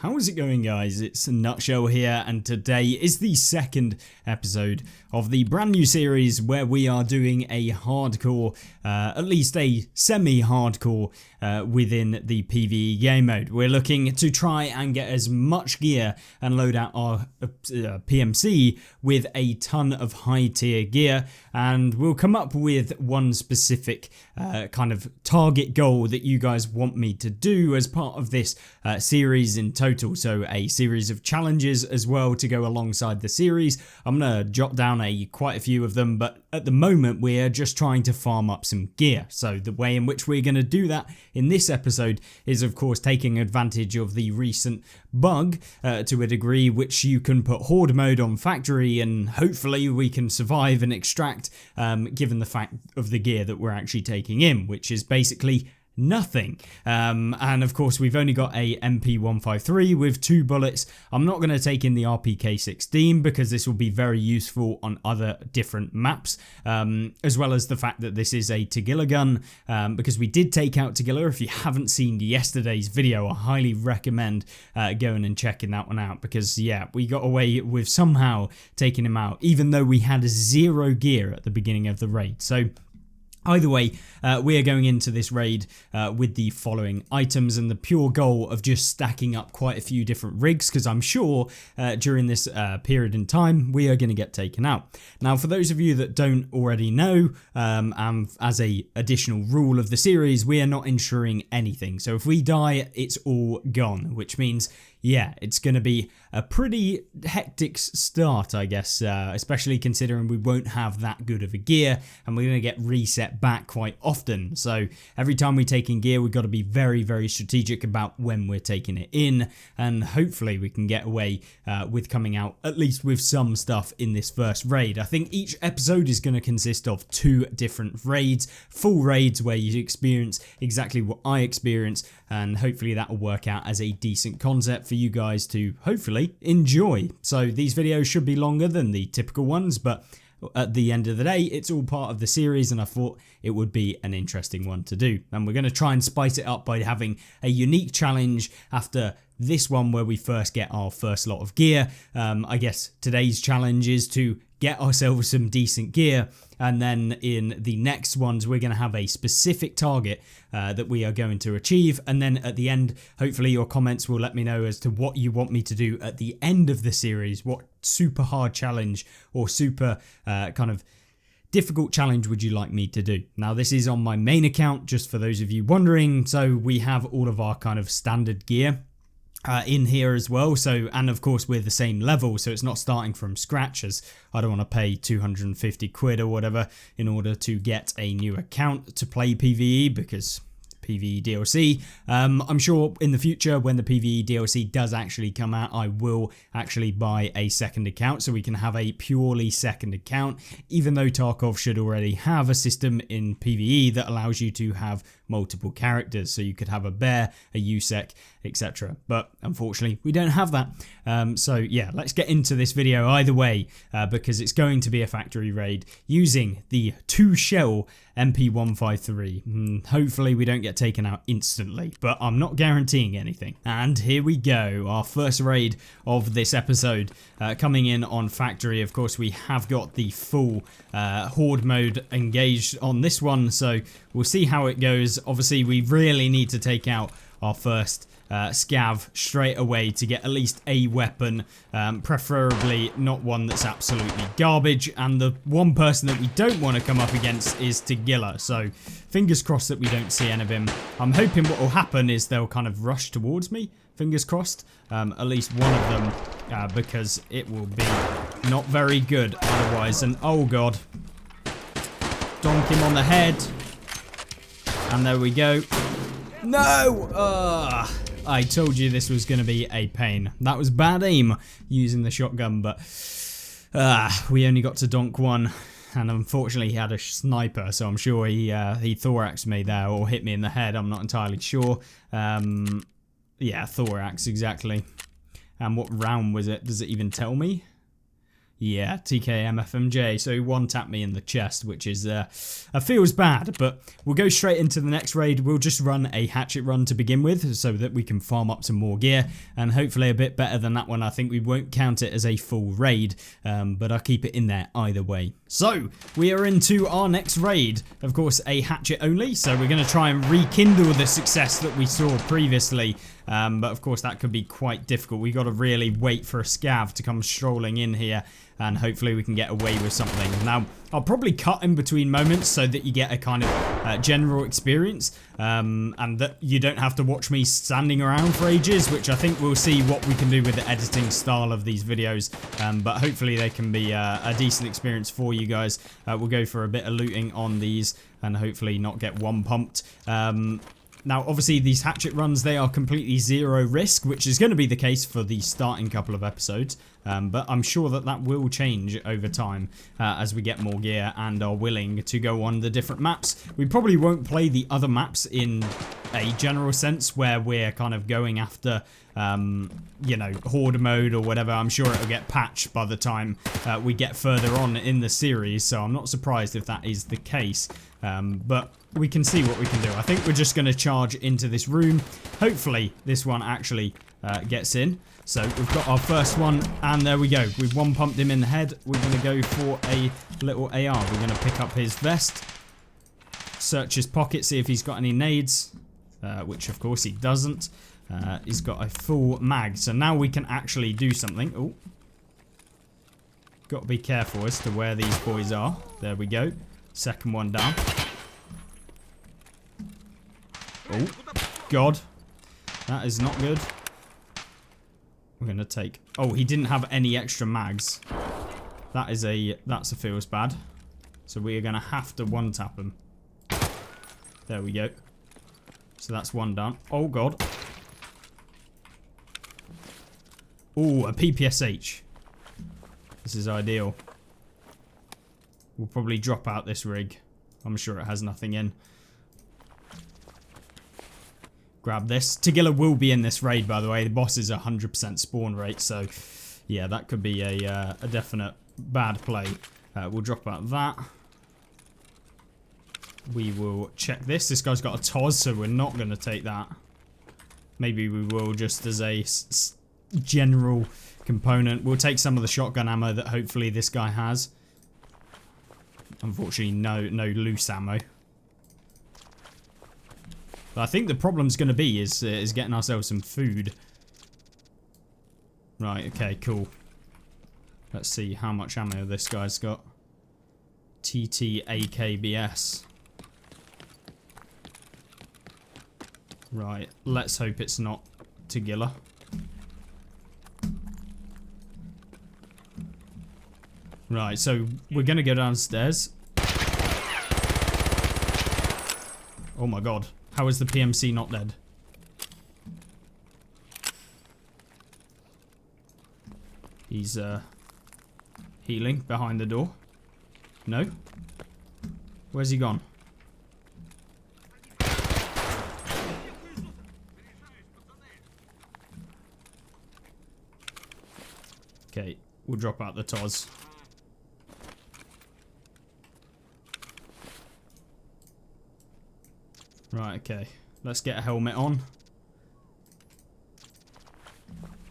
How is it going, guys? It's Nutshell here, and today is the second episode of the brand new series where we are doing a hardcore, at least a semi-hardcore within the PVE game mode. We're looking to try and get as much gear and load out our PMC with a ton of high tier gear, and we'll come up with one specific kind of target goal that you guys want me to do as part of this series in total. So a series of challenges as well to go alongside the series. I'm gonna jot down quite a few of them, but at the moment we're just trying to farm up some gear. So the way in which we're gonna do that in this episode is of course taking advantage of the recent bug to a degree, which you can put horde mode on factory and hopefully we can survive and extract given the fact of the gear that we're actually taking in, which is basically nothing. And of course we've only got a MP153 with 2 bullets. I'm not going to take in the RPK-16 because this will be very useful on other different maps, as well as the fact that this is a Tagilla gun, because we did take out Tagilla. If you haven't seen yesterday's video, I highly recommend going and checking that one out, because yeah, we got away with somehow taking him out even though we had 0 gear at the beginning of the raid. So either way, we are going into this raid with the following items and the pure goal of just stacking up quite a few different rigs, because I'm sure during this period in time we are going to get taken out. Now, for those of you that don't already know, as a additional rule of the series, we are not insuring anything. So if we die, it's all gone, which means yeah, it's going to be a pretty hectic start, I guess, especially considering we won't have that good of a gear and we're going to get reset back quite often. So every time we take in gear, we've got to be very, very strategic about when we're taking it in, and hopefully we can get away with coming out at least with some stuff in this first raid. I think each episode is going to consist of 2 different raids, full raids where you experience exactly what I experienced, and hopefully that will work out as a decent concept for you guys to hopefully enjoy. So these videos should be longer than the typical ones, but at the end of the day, it's all part of the series and I thought it would be an interesting one to do. And we're going to try and spice it up by having a unique challenge after this one where we first get our first lot of gear. I guess today's challenge is to get ourselves some decent gear, and then in the next ones we're going to have a specific target that we are going to achieve, and then at the end hopefully your comments will let me know as to what you want me to do at the end of the series. What super hard challenge or super kind of difficult challenge would you like me to do? Now, this is on my main account, just for those of you wondering. So we have all of our kind of standard gear in here as well, so, and of course we're the same level, so it's not starting from scratch, as I don't want to pay 250 quid or whatever in order to get a new account to play PVE, because PVE DLC. I'm sure in the future when the PVE DLC does actually come out, I will actually buy a second account so we can have a purely second account, even though Tarkov should already have a system in PVE that allows you to have multiple characters, so you could have a bear, a USEC, etc. But unfortunately we don't have that. So yeah, let's get into this video either way, because it's going to be a factory raid using the 2 shell MP153. Hopefully we don't get taken out instantly, but I'm not guaranteeing anything. And here we go, our first raid of this episode, coming in on factory. Of course we have got the full horde mode engaged on this one, so we'll see how it goes. Obviously we really need to take out our first scav straight away to get at least a weapon, preferably not one that's absolutely garbage, and the one person that we don't want to come up against is Tagilla, so fingers crossed that we don't see any of him. I'm hoping what will happen is they'll kind of rush towards me, fingers crossed, at least one of them, because it will be not very good otherwise. And oh god, donk him on the head, and there we go. No! I told you this was going to be a pain. That was bad aim using the shotgun, but we only got to donk one, and unfortunately he had a sniper, so I'm sure he thoraxed me there or hit me in the head. I'm not entirely sure. Yeah, thorax, exactly. And what round was it? Does it even tell me? Yeah, TKMFMJ. So he one-tapped me in the chest, which is feels bad, but we'll go straight into the next raid. We'll just run a hatchet run to begin with so that we can farm up some more gear, and hopefully a bit better than that one. I think we won't count it as a full raid, but I'll keep it in there either way. So we are into our next raid, of course a hatchet only, so we're going to try and rekindle the success that we saw previously. But of course that could be quite difficult. We've got to really wait for a scav to come strolling in here, and hopefully we can get away with something. Now, I'll probably cut in between moments so that you get a kind of general experience, and that you don't have to watch me standing around for ages, which I think we'll see what we can do with the editing style of these videos. But hopefully they can be a decent experience for you guys. We'll go for a bit of looting on these and hopefully not get one pumped. Now, obviously, these hatchet runs, they are completely zero risk, which is going to be the case for the starting couple of episodes. But I'm sure that that will change over time as we get more gear and are willing to go on the different maps. We probably won't play the other maps in a general sense where we're kind of going after, you know, horde mode or whatever. I'm sure it'll get patched by the time we get further on in the series, so I'm not surprised if that is the case. But we can see what we can do. I think we're just going to charge into this room. Hopefully this one actually gets in. So we've got our first one, and there we go. We've one pumped him in the head. We're going to go for a little AR. We're going to pick up his vest, search his pocket, see if he's got any nades, which of course he doesn't. He's got a full mag, so now we can actually do something. Oh, got to be careful as to where these boys are. There we go. Second one down. Oh, God. That is not good. We're going to take... Oh, he didn't have any extra mags. That's a feels bad. So we are going to have to one-tap him. There we go. So that's one done. Oh, God. Oh, a PPSH. This is ideal. We'll probably drop out this rig. I'm sure it has nothing in. Grab this. Tagilla will be in this raid, by the way. The boss is 100% spawn rate, so yeah, that could be a definite bad play. We'll drop out that. We will check this. This guy's got a TOS, so we're not going to take that. Maybe we will just as a general component. We'll take some of the shotgun ammo that hopefully this guy has. Unfortunately, no loose ammo. But I think the problem's going to be is getting ourselves some food. Right, okay, cool. Let's see how much ammo this guy's got. TTAKBS. Right, let's hope it's not Tagilla. Right, so we're going to go downstairs. Oh my God. How is the PMC not dead? He's healing behind the door. No? Where's he gone? Okay, we'll drop out the TOS. Right, okay. Let's get a helmet on.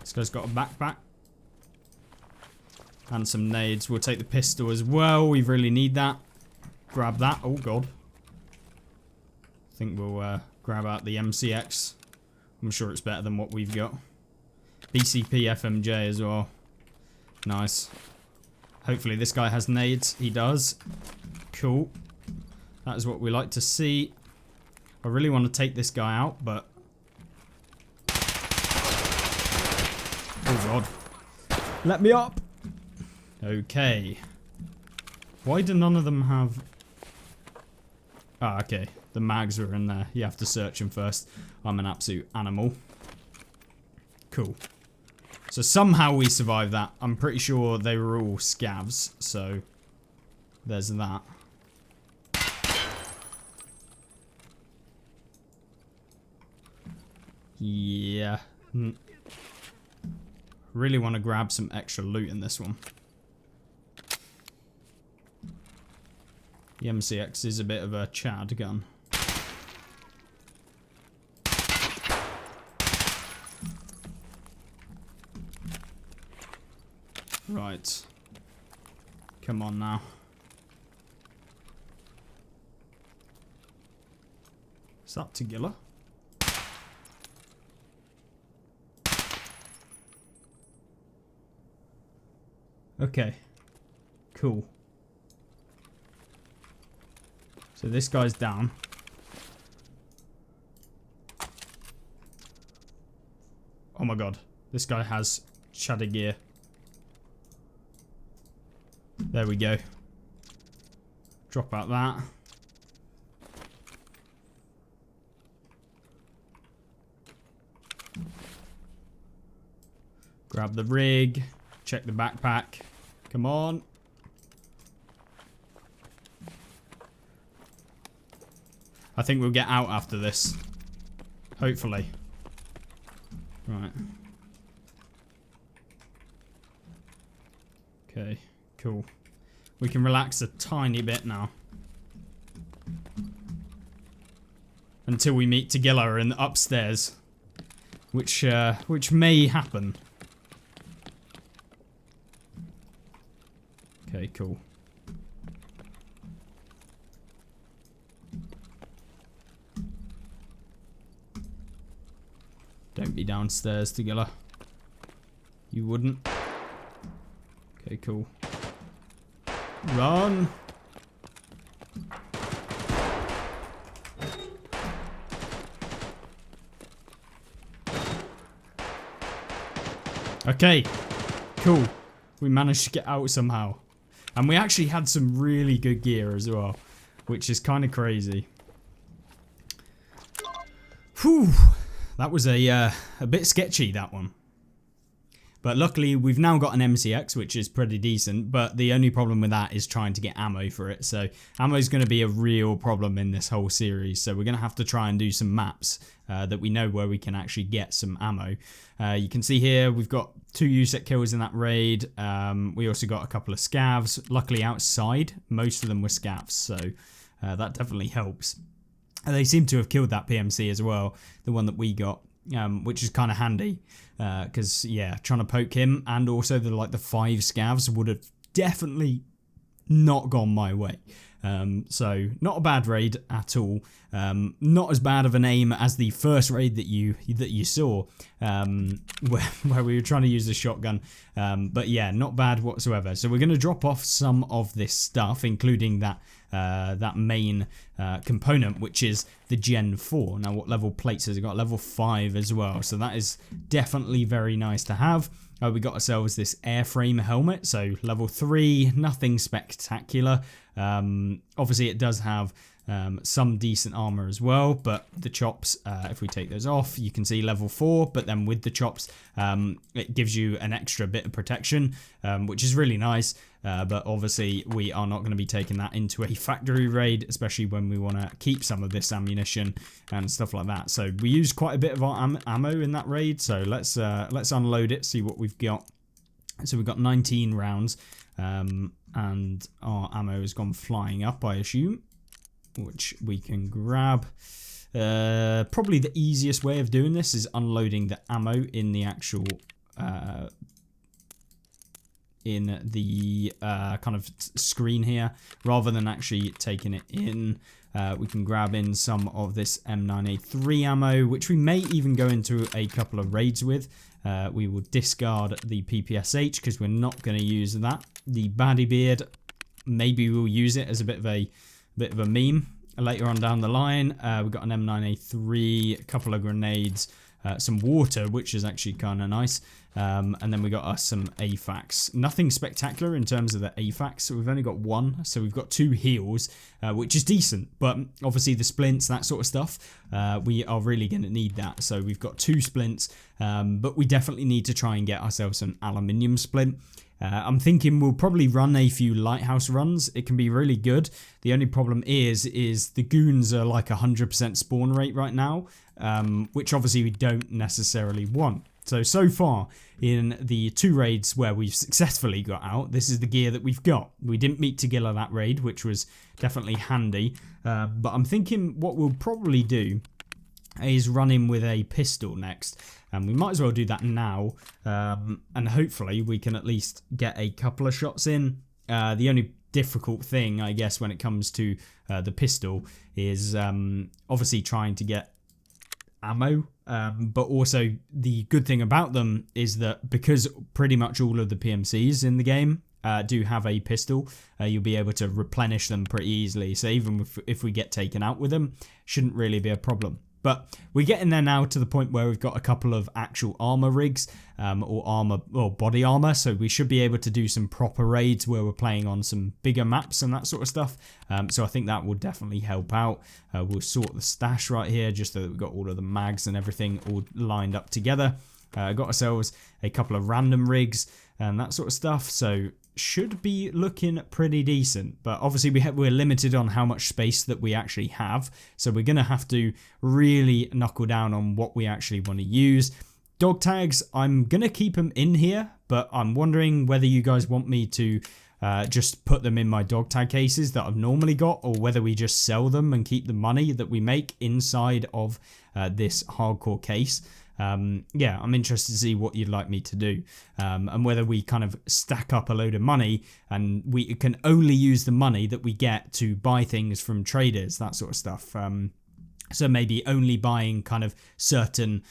This guy's got a backpack. And some nades. We'll take the pistol as well. We really need that. Grab that. Oh, God. I think we'll grab out the MCX. I'm sure it's better than what we've got. BCP FMJ as well. Nice. Hopefully this guy has nades. He does. Cool. That is what we like to see. I really want to take this guy out, but... Oh, God. Let me up! Okay. Why do none of them have... Ah, okay. The mags are in there. You have to search them first. I'm an absolute animal. Cool. So somehow we survived that. I'm pretty sure they were all scavs, so... There's that. Yeah. Really want to grab some extra loot in this one. The MCX is a bit of a Chad gun. Right. Come on now. Is that Tagilla? Okay. Cool. So this guy's down. Oh my god. This guy has shadow gear. There we go. Drop out that. Grab the rig. Check the backpack. Come on. I think we'll get out after this. Hopefully. Right. Okay, cool. We can relax a tiny bit now. Until we meet Tagilla in the upstairs. Which may happen. Okay, cool. Don't be downstairs, Tagilla. You wouldn't. Okay, cool. Run! Okay, cool. We managed to get out somehow. And we actually had some really good gear as well, which is kind of crazy. Whew. That was a bit sketchy, that one. But luckily, we've now got an MCX, which is pretty decent. But the only problem with that is trying to get ammo for it. So ammo is going to be a real problem in this whole series. So we're going to have to try and do some maps that we know where we can actually get some ammo. You can see here, we've got 2 USEC kills in that raid. We also got a couple of scavs. Luckily outside, most of them were scavs. So that definitely helps. They seem to have killed that PMC as well, the one that we got, which is kind of handy, because yeah, trying to poke him and also the 5 scavs would have definitely not gone my way. So not a bad raid at all. Not as bad of an aim as the first raid that you saw, where we were trying to use the shotgun. But yeah, not bad whatsoever. So we're going to drop off some of this stuff, including that main component, which is the Gen 4. Now, what level plates has it got? Level 5 as well. So that is definitely very nice to have. We got ourselves this airframe helmet, so level 3, nothing spectacular. Obviously, it does have some decent armor as well, but the chops, if we take those off, you can see level 4, but then with the chops, it gives you an extra bit of protection, which is really nice. But obviously, we are not going to be taking that into a factory raid, especially when we want to keep some of this ammunition and stuff like that. So we used quite a bit of our ammo in that raid. So let's unload it, see what we've got. So we've got 19 rounds, and our ammo has gone flying up, I assume, which we can grab. Probably the easiest way of doing this is unloading the ammo in the actual in the kind of screen here, rather than actually taking it in. We can grab in some of this M9A3 ammo, which we may even go into a couple of raids with. We will discard the PPSH because we're not going to use that. The baddie beard, maybe we'll use it as a bit of a meme later on down the line. We've got an M9A3, a couple of grenades, some water, which is actually kind of nice. And then we got us some AFACs. Nothing spectacular in terms of the AFACs. So we've only got 1. So we've got 2 heals, which is decent. But obviously the splints, that sort of stuff, we are really going to need that. So we've got 2 splints, but we definitely need to try and get ourselves an aluminium splint. I'm thinking we'll probably run a few lighthouse runs. It can be really good. The only problem is the goons are like 100% spawn rate right now, which obviously we don't necessarily want. So far in the 2 raids where we've successfully got out, this is the gear that we've got. We didn't meet Tagilla that raid, which was definitely handy. But I'm thinking what we'll probably do is run in with a pistol next. And we might as well do that now. And hopefully we can at least get a couple of shots in. The only difficult thing, I guess, when it comes to the pistol is obviously trying to get ammo, but also the good thing about them is that because pretty much all of the PMCs in the game do have a pistol, you'll be able to replenish them pretty easily. So even if we get taken out with them, shouldn't really be a problem. But we're getting there now to the point where we've got a couple of actual armor rigs, or body armor, so we should be able to do some proper raids where we're playing on some bigger maps and that sort of stuff. So I think that will definitely help out. We'll sort the stash right here just so that we've got all of the mags and everything all lined up together. Got ourselves a couple of random rigs and that sort of stuff, so should be looking pretty decent. But obviously we're limited on how much space that we actually have, so we're gonna have to really knuckle down on what we actually want to use. Dog tags, I'm gonna keep them in here, but I'm wondering whether you guys want me to just put them in my dog tag cases that I've normally got, or whether we just sell them and keep the money that we make inside of this hardcore case. Yeah, I'm interested to see what you'd like me to do, and whether we kind of stack up a load of money and we can only use the money that we get to buy things from traders, that sort of stuff. So maybe only buying kind of certain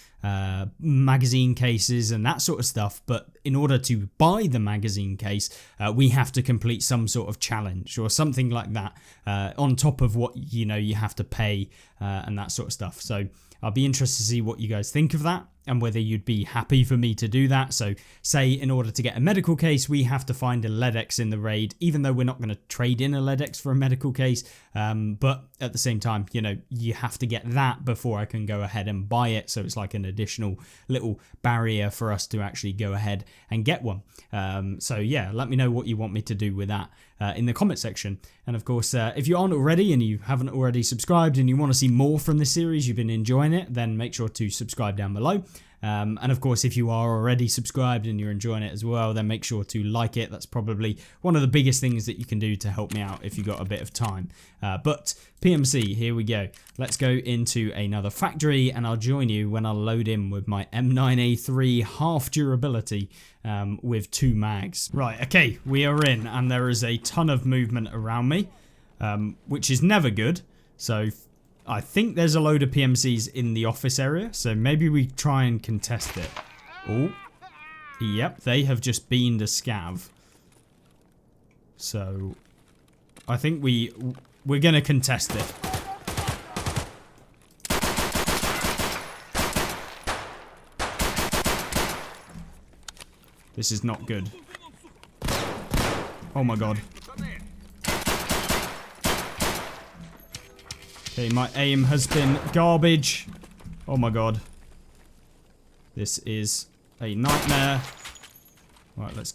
magazine cases and that sort of stuff. But in order to buy the magazine case, we have to complete some sort of challenge or something like that on top of what you have to pay and that sort of stuff. So I'll be interested to see what you guys think of that and whether you'd be happy for me to do that. So say in order to get a medical case, we have to find a LEDX in the raid, even though we're not going to trade in a LEDX for a medical case. But at the same time, you have to get that before I can go ahead and buy it. So it's like an additional little barrier for us to actually go ahead and get one. So yeah, let me know what you want me to do with that in the comment section. And of course, if you aren't already and you haven't already subscribed and you want to see more from this series, you've been enjoying it, then make sure to subscribe down below. And of course, if you are already subscribed and you're enjoying it as well, then make sure to like it. That's probably one of the biggest things that you can do to help me out if you've got a bit of time. But PMC, here we go. Let's go into another factory and I'll join you when I load in with my M9A3 half durability with 2 mags. Right, okay, we are in and there is a ton of movement around me, which is never good. So I think there's a load of PMCs in the office area, so maybe we try and contest it. Oh, yep, they have just beamed a scav. So I think we're gonna contest it. This is not good. Oh my god. Okay, my aim has been garbage. Oh my god. This is a nightmare. Right, let's...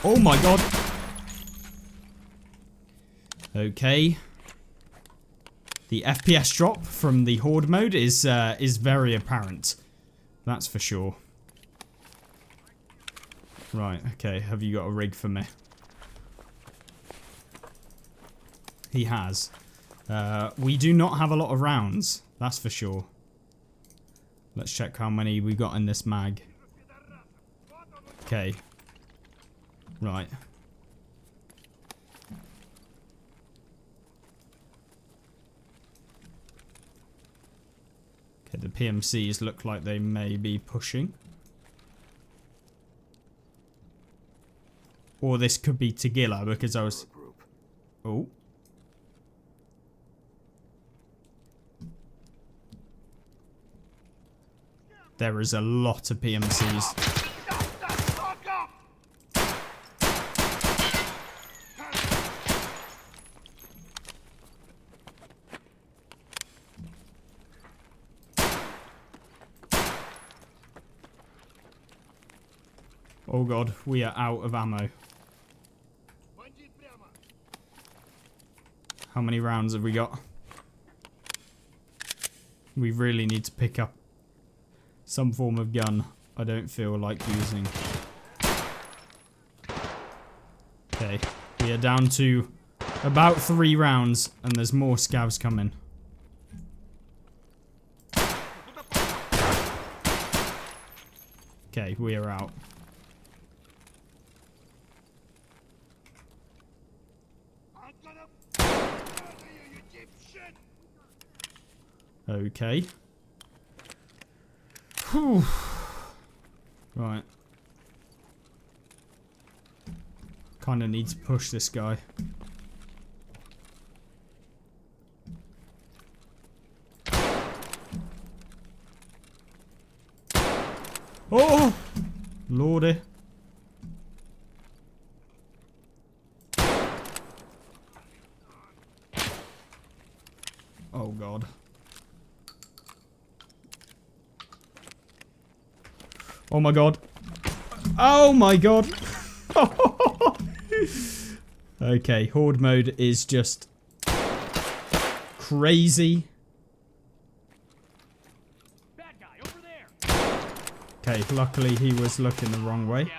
Oh my god. Okay. The FPS drop from the horde mode is very apparent. That's for sure. Right, okay. Have you got a rig for me? He has. We do not have a lot of rounds, that's for sure. Let's check how many we got in this mag. Okay. Right. Okay, the PMCs look like they may be pushing. Or this could be Tagilla because I was... Oh. There is a lot of PMCs. Oh god, we are out of ammo. How many rounds have we got? We really need to pick up some form of gun. I don't feel like using. Okay, we are down to about 3 rounds, and there's more scavs coming. Okay, we are out. Okay. Whew. Right. Kind of need to push this guy. Oh! Lordy. Oh god. Oh my god. Oh my god. Okay, horde mode is just crazy. Bad guy over there. Okay, luckily he was looking the wrong way.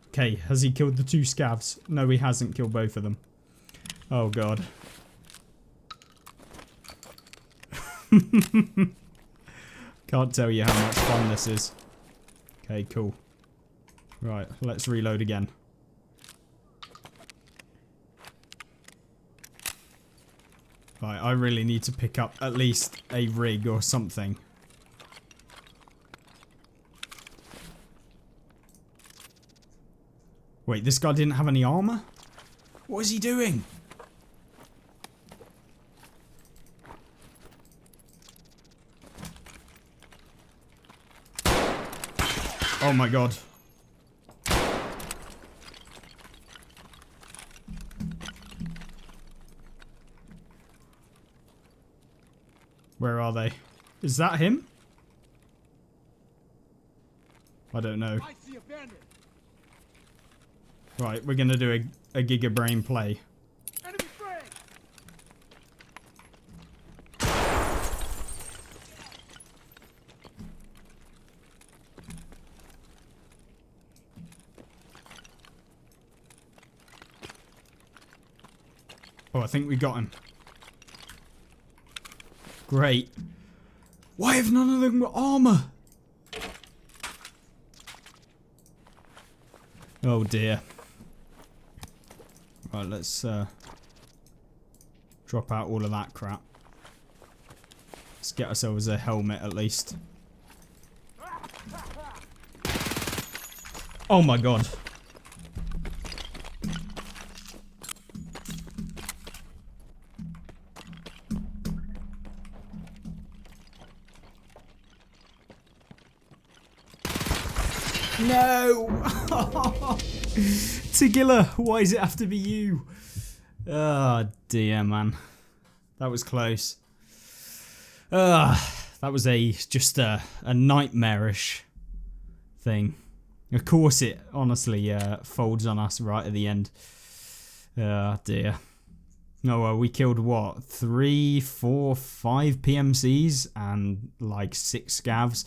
Okay, has he killed the 2 scavs? No, he hasn't killed both of them. Oh god. Can't tell you how much fun this is. Okay, cool. Right, let's reload again. Right, I really need to pick up at least a rig or something. Wait, this guy didn't have any armor? What is he doing? Oh my god. Where are they? Is that him? I don't know. Right, we're gonna do a Giga Brain play. Oh, I think we got him. Great. Why have none of them got armor? Oh dear. Right, let's drop out all of that crap. Let's get ourselves a helmet at least. Oh my god. No! Tigilla, why does it have to be you? Oh dear, man. That was close. That was just a nightmarish thing. Of course it honestly folds on us right at the end. Oh dear. No, well, we killed what? 3, 4, 5 PMCs and like 6 scavs.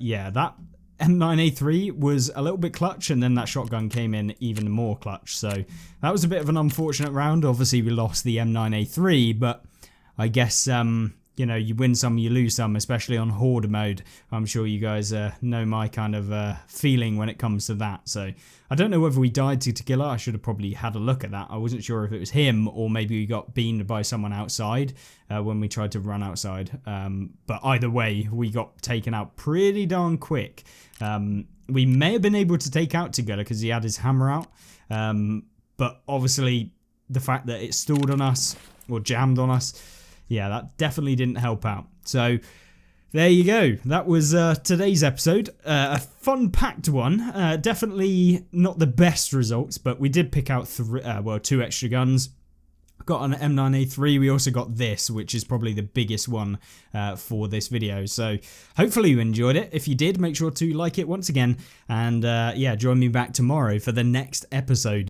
Yeah, that M9A3 was a little bit clutch, and then that shotgun came in even more clutch. So that was a bit of an unfortunate round. Obviously, we lost the M9A3, but I guess, you know, you win some, you lose some, especially on Horde mode. I'm sure you guys know my kind of feeling when it comes to that. So I don't know whether we died to Tigilla. I should have probably had a look at that. I wasn't sure if it was him or maybe we got beamed by someone outside when we tried to run outside. But either way, we got taken out pretty darn quick. We may have been able to take out Tigilla because he had his hammer out. But obviously, the fact that it stalled on us or jammed on us, yeah, that definitely didn't help out. So there you go. That was today's episode. A fun-packed one. Definitely not the best results, but we did pick out 2 extra guns. Got an M9A3. We also got this, which is probably the biggest one for this video. So hopefully you enjoyed it. If you did, make sure to like it once again. And yeah, join me back tomorrow for the next episode.